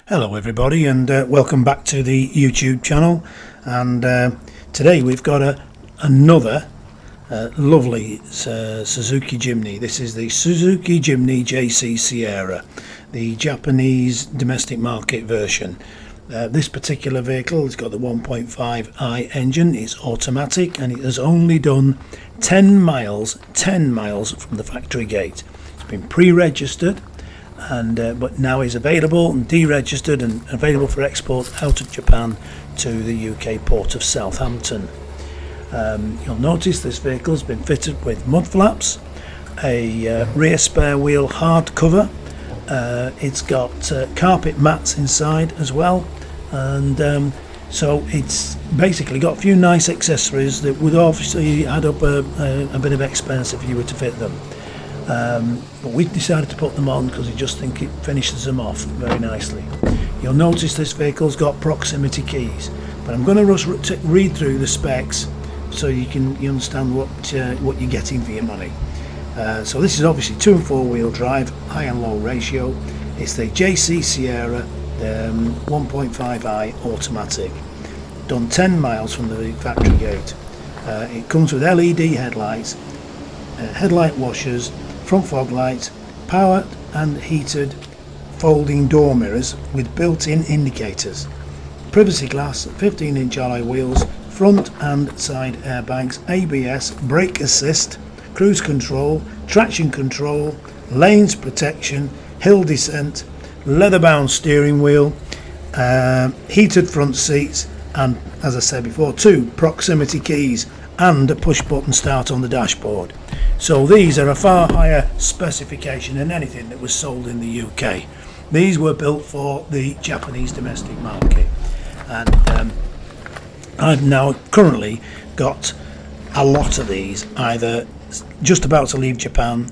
Hello everybody, and welcome back to the YouTube channel. And today we've got another lovely Suzuki Jimny. This is the Suzuki Jimny JC Sierra, the Japanese domestic market version. This particular vehicle has got the 1.5i engine. It's automatic and it has only done 10 miles from the factory gate. It's been pre-registered and but now is available and deregistered and available for export out of Japan to the UK port of Southampton. You'll notice this vehicle has been fitted with mud flaps, a rear spare wheel hard cover. It's got carpet mats inside as well, and so it's basically got a few nice accessories that would obviously add up a bit of expense if you were to fit them. But we decided to put them on because we just think it finishes them off very nicely. You'll notice this vehicle's got proximity keys, but I'm going to read through the specs so you understand what you're getting for your money. So this is obviously 2 and 4 wheel drive, high and low ratio. It's the JC Sierra 1.5i automatic, done 10 miles from the factory gate. It comes with LED headlights, headlight washers, front fog lights, powered and heated folding door mirrors with built-in indicators, privacy glass, 15-inch alloy wheels, front and side airbags, ABS, brake assist, cruise control, traction control, lanes protection, hill descent, leather-bound steering wheel, heated front seats, and as I said before, 2 proximity keys and a push-button start on the dashboard. So these are a far higher specification than anything that was sold in the UK. These were built for the Japanese domestic market, and I've now currently got a lot of these, either just about to leave Japan,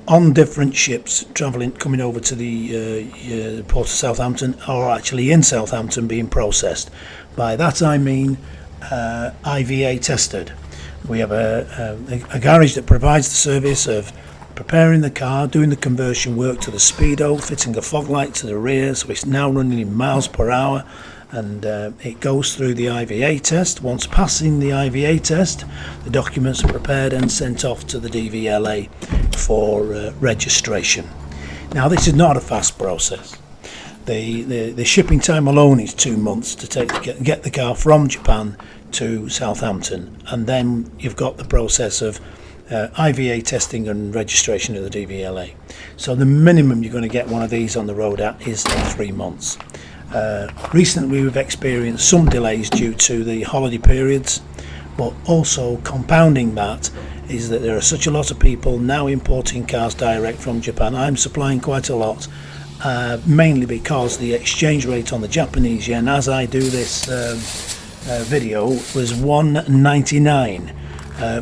on different ships coming over to the port of Southampton, or actually in Southampton being processed. By that I mean IVA tested. We have a garage that provides the service of preparing the car, doing the conversion work to the speedo, fitting a fog light to the rear, so it's now running in miles per hour, and it goes through the IVA test. Once passing the IVA test, the documents are prepared and sent off to the DVLA for registration. Now this is not a fast process. The shipping time alone is 2 months to get the car from Japan to Southampton, and then you've got the process of IVA testing and registration of the DVLA. So the minimum you're going to get one of these on the road at is 3 months. Recently we've experienced some delays due to the holiday periods, but also compounding that is that there are such a lot of people now importing cars direct from Japan. I'm supplying quite a lot, mainly because the exchange rate on the Japanese yen, as I do this video, was 1.99.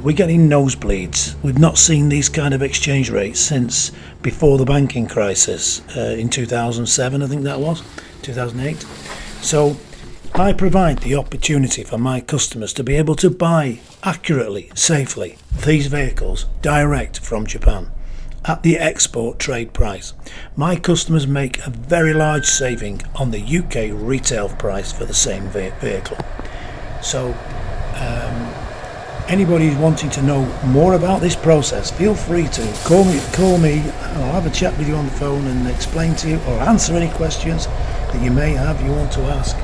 We're getting nosebleeds. We've not seen these kind of exchange rates since before the banking crisis in 2007, I think that was 2008. So I provide the opportunity for my customers to be able to buy accurately, safely these vehicles direct from Japan at the export trade price. My customers make a very large saving on the UK retail price for the same vehicle. So anybody wanting to know more about this process, feel free to call me. I'll have a chat with you on the phone and explain to you or answer any questions that you may have, you want to ask.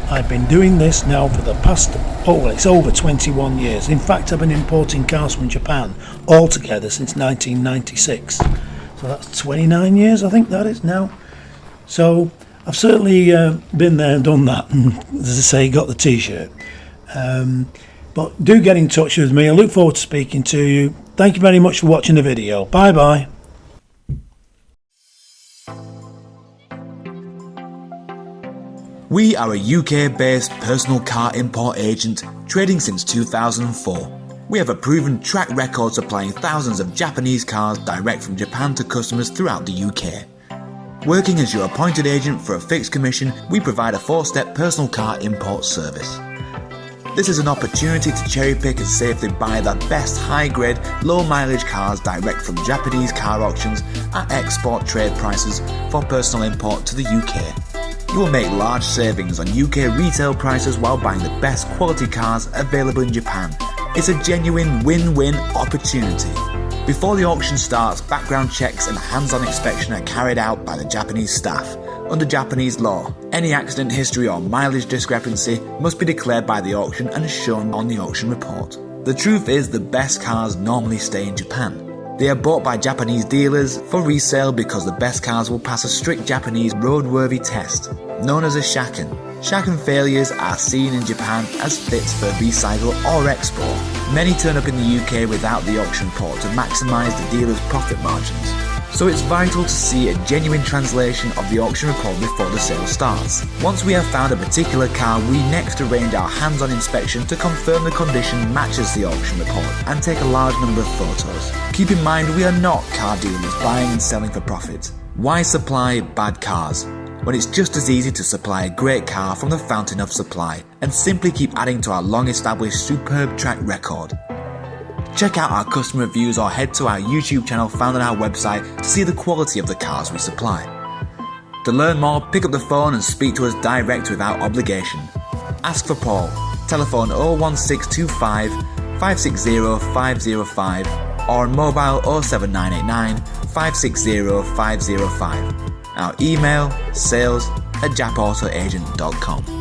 I've been doing this now for the past, it's over 21 years. In fact, I've been importing cars from Japan altogether since 1996. So that's 29 years, I think that is now. So I've certainly been there and done that, and as I say, got the t-shirt. But do get in touch with me. I look forward to speaking to you. Thank you very much for watching the video. Bye bye. We are a UK-based personal car import agent trading since 2004. We have a proven track record supplying thousands of Japanese cars direct from Japan to customers throughout the UK. Working as your appointed agent for a fixed commission, we provide a 4-step personal car import service. This is an opportunity to cherry pick and safely buy the best high-grade, low-mileage cars direct from Japanese car auctions at export trade prices for personal import to the UK. You will make large savings on UK retail prices while buying the best quality cars available in Japan. It's a genuine win-win opportunity. Before the auction starts, background checks and hands-on inspection are carried out by the Japanese staff. Under Japanese law, any accident history or mileage discrepancy must be declared by the auction and shown on the auction report. The truth is, the best cars normally stay in Japan. They are bought by Japanese dealers for resale because the best cars will pass a strict Japanese roadworthy test, known as a shaken. Shaken failures are seen in Japan as fits for recycle or export. Many turn up in the UK without the auction report to maximise the dealer's profit margins. So it's vital to see a genuine translation of the auction report before the sale starts. Once we have found a particular car, we next arrange our hands-on inspection to confirm the condition matches the auction report and take a large number of photos. Keep in mind, we are not car dealers buying and selling for profit. Why supply bad cars when it's just as easy to supply a great car from the fountain of supply and simply keep adding to our long-established superb track record? Check out our customer reviews or head to our YouTube channel found on our website to see the quality of the cars we supply. To learn more, pick up the phone and speak to us direct without obligation. Ask for Paul. Telephone 01625 560 505 or on mobile 07989 560 505. Our email sales@Jap-Auto-Agent.com.